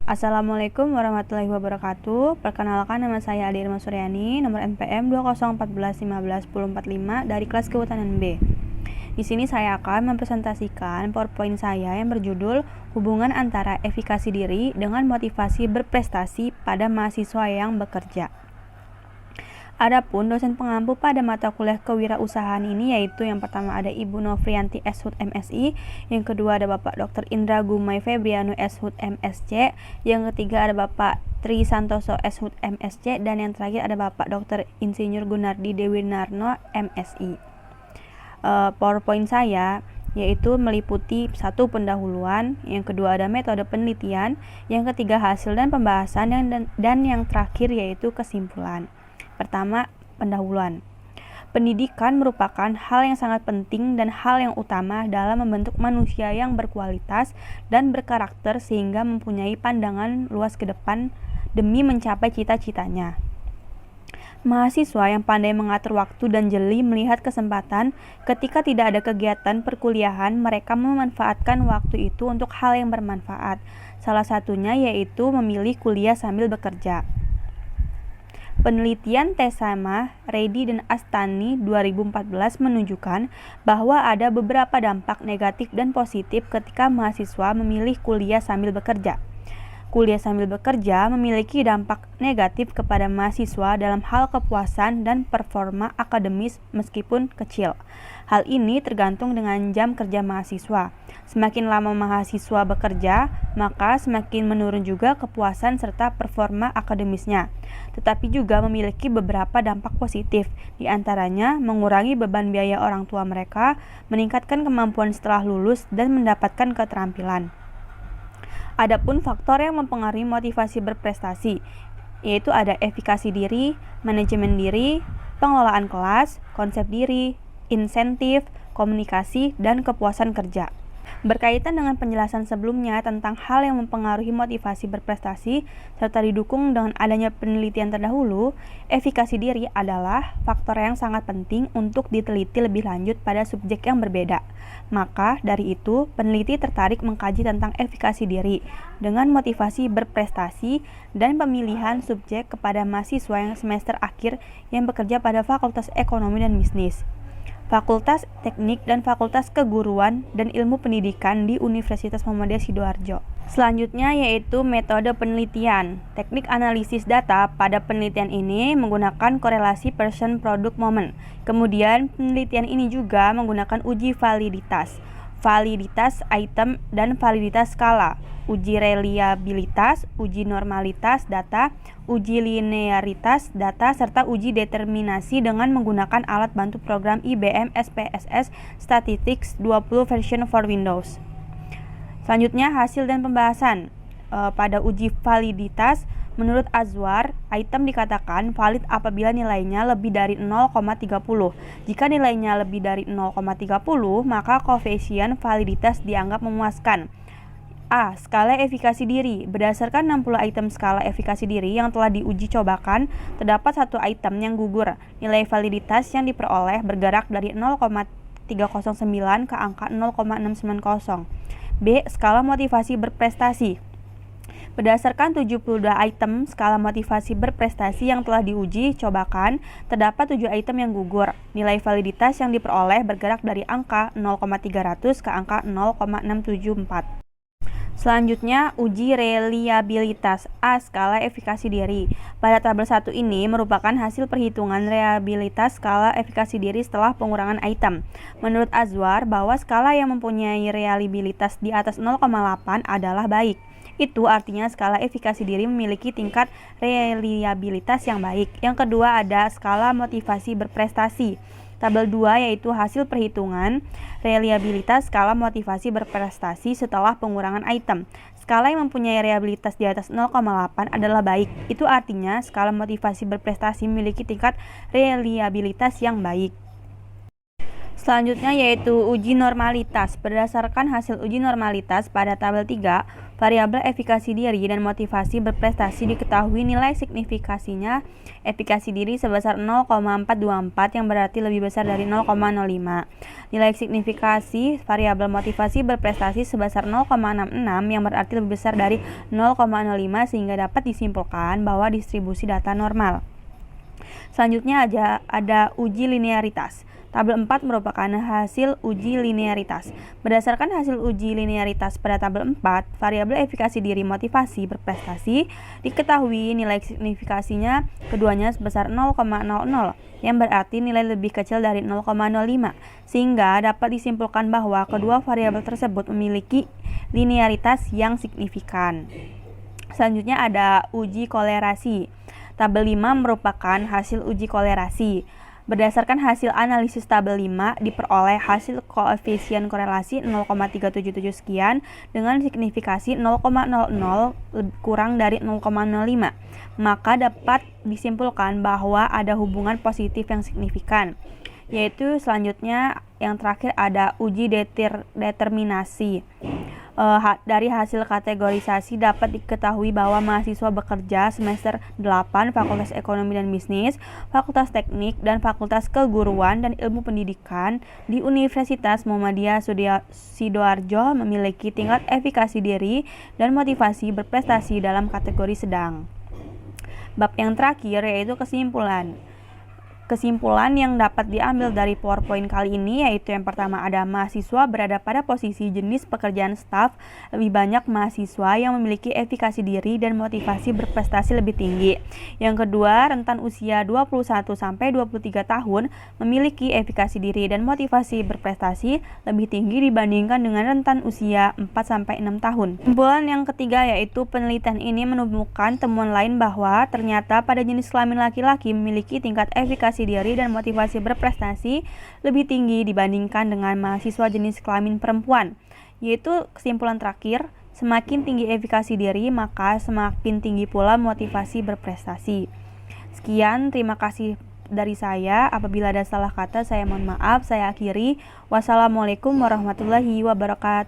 Assalamualaikum warahmatullahi wabarakatuh. Perkenalkan, nama saya Adi Irma Suryani, nomor NPM 2014151045 dari kelas Kehutanan B. Di sini saya akan mempresentasikan PowerPoint saya yang berjudul Hubungan antara efikasi diri dengan motivasi berprestasi pada mahasiswa yang bekerja. Adapun dosen pengampu pada mata kuliah kewirausahaan ini yaitu yang pertama ada Ibu Novrianti S.Hud MSI, yang kedua ada Bapak Dr. Indra Gumai Febriano S.Hud MSc, yang ketiga ada Bapak Tri Santoso S.Hud MSc, dan yang terakhir ada Bapak Dr. Insinyur Gunardi Dewinarno MSI. PowerPoint saya yaitu meliputi satu pendahuluan, yang kedua ada metode penelitian, yang ketiga hasil dan pembahasan, dan yang terakhir yaitu kesimpulan. Pertama, pendahuluan. Pendidikan merupakan hal yang sangat penting dan hal yang utama dalam membentuk manusia yang berkualitas dan berkarakter sehingga mempunyai pandangan luas ke depan demi mencapai cita-citanya. Mahasiswa yang pandai mengatur waktu dan jeli melihat kesempatan ketika tidak ada kegiatan perkuliahan, mereka memanfaatkan waktu itu untuk hal yang bermanfaat. Salah satunya yaitu memilih kuliah sambil bekerja. Penelitian Tesama, Reddy dan Astani 2014 menunjukkan bahwa ada beberapa dampak negatif dan positif ketika mahasiswa memilih kuliah sambil bekerja. Kuliah sambil bekerja memiliki dampak negatif kepada mahasiswa dalam hal kepuasan dan performa akademis meskipun kecil. Hal ini tergantung dengan jam kerja mahasiswa. Semakin lama mahasiswa bekerja, maka semakin menurun juga kepuasan serta performa akademisnya. Tetapi juga memiliki beberapa dampak positif, di antaranya mengurangi beban biaya orang tua mereka, meningkatkan kemampuan setelah lulus, dan mendapatkan keterampilan. Adapun faktor yang mempengaruhi motivasi berprestasi, yaitu ada efikasi diri, manajemen diri, pengelolaan kelas, konsep diri, insentif, komunikasi, dan kepuasan kerja. Berkaitan dengan penjelasan sebelumnya tentang hal yang mempengaruhi motivasi berprestasi serta didukung dengan adanya penelitian terdahulu, efikasi diri adalah faktor yang sangat penting untuk diteliti lebih lanjut pada subjek yang berbeda. Maka dari itu, peneliti tertarik mengkaji tentang efikasi diri dengan motivasi berprestasi dan pemilihan subjek kepada mahasiswa yang semester akhir yang bekerja pada Fakultas Ekonomi dan Bisnis, Fakultas Teknik, dan Fakultas Keguruan dan Ilmu Pendidikan di Universitas Muhammadiyah Sidoarjo. Selanjutnya yaitu metode penelitian. Teknik analisis data pada penelitian ini menggunakan korelasi person product moment. Kemudian penelitian ini juga menggunakan uji validitas item, dan validitas skala, uji reliabilitas, uji normalitas data, uji linearitas data, serta uji determinasi dengan menggunakan alat bantu program IBM SPSS Statistics 20 version for Windows. Selanjutnya hasil dan pembahasan. Pada uji validitas, menurut Azwar, item dikatakan valid apabila nilainya lebih dari 0,30. Jika nilainya lebih dari 0,30, maka koefisien validitas dianggap memuaskan. A. Skala efikasi diri. Berdasarkan 60 item skala efikasi diri yang telah diuji cobakan, terdapat satu item yang gugur. Nilai validitas yang diperoleh bergerak dari 0,309 ke angka 0,690. B. Skala motivasi berprestasi. Berdasarkan 72 item skala motivasi berprestasi yang telah diuji cobakan, terdapat 7 item yang gugur. Nilai validitas yang diperoleh bergerak dari angka 0,300 ke angka 0,674. Selanjutnya, uji reliabilitas A. Skala efikasi diri. Pada tabel 1 ini merupakan hasil perhitungan reliabilitas skala efikasi diri setelah pengurangan item. Menurut Azwar, bahwa skala yang mempunyai reliabilitas di atas 0,8 adalah baik. Itu artinya skala efikasi diri memiliki tingkat reliabilitas yang baik. Yang kedua ada skala motivasi berprestasi. Tabel 2 yaitu hasil perhitungan reliabilitas skala motivasi berprestasi setelah pengurangan item. Skala yang mempunyai reliabilitas di atas 0,8 adalah baik. Itu artinya skala motivasi berprestasi memiliki tingkat reliabilitas yang baik. Selanjutnya yaitu uji normalitas. Berdasarkan hasil uji normalitas pada tabel 3, variabel efikasi diri dan motivasi berprestasi diketahui nilai signifikasinya efikasi diri sebesar 0,424 yang berarti lebih besar dari 0,05. Nilai signifikasi variabel motivasi berprestasi sebesar 0,66 yang berarti lebih besar dari 0,05 sehingga dapat disimpulkan bahwa distribusi data normal. Selanjutnya ada uji linearitas. Tabel 4 merupakan hasil uji linearitas. Berdasarkan hasil uji linearitas pada tabel 4, variabel efikasi diri motivasi berprestasi diketahui nilai signifikasinya keduanya sebesar 0,00 yang berarti nilai lebih kecil dari 0,05 sehingga dapat disimpulkan bahwa kedua variabel tersebut memiliki linearitas yang signifikan. Selanjutnya ada uji kolerasi. Tabel 5 merupakan hasil uji kolerasi. Berdasarkan hasil analisis tabel 5, diperoleh hasil koefisien korelasi 0,377 sekian dengan signifikasi 0,00 kurang dari 0,05. Maka dapat disimpulkan bahwa ada hubungan positif yang signifikan. Yaitu selanjutnya yang terakhir ada uji determinasi. Dari hasil kategorisasi dapat diketahui bahwa mahasiswa bekerja semester 8 Fakultas Ekonomi dan Bisnis, Fakultas Teknik, dan Fakultas Keguruan dan Ilmu Pendidikan di Universitas Muhammadiyah Sidoarjo memiliki tingkat efikasi diri dan motivasi berprestasi dalam kategori sedang. Bab yang terakhir yaitu kesimpulan. Kesimpulan yang dapat diambil dari PowerPoint kali ini yaitu yang pertama ada mahasiswa berada pada posisi jenis pekerjaan staf, lebih banyak mahasiswa yang memiliki efikasi diri dan motivasi berprestasi lebih tinggi. Yang kedua, rentan usia 21 sampai 23 tahun memiliki efikasi diri dan motivasi berprestasi lebih tinggi dibandingkan dengan rentan usia 4 sampai 6 tahun. Kesimpulan yang ketiga yaitu penelitian ini menemukan temuan lain bahwa ternyata pada jenis kelamin laki-laki memiliki tingkat efikasi diri dan motivasi berprestasi lebih tinggi dibandingkan dengan mahasiswa jenis kelamin perempuan. Yaitu kesimpulan terakhir, semakin tinggi efikasi diri maka semakin tinggi pula motivasi berprestasi. Sekian, terima kasih dari saya. Apabila ada salah kata saya mohon maaf. Saya akhiri. Wassalamualaikum warahmatullahi wabarakatuh.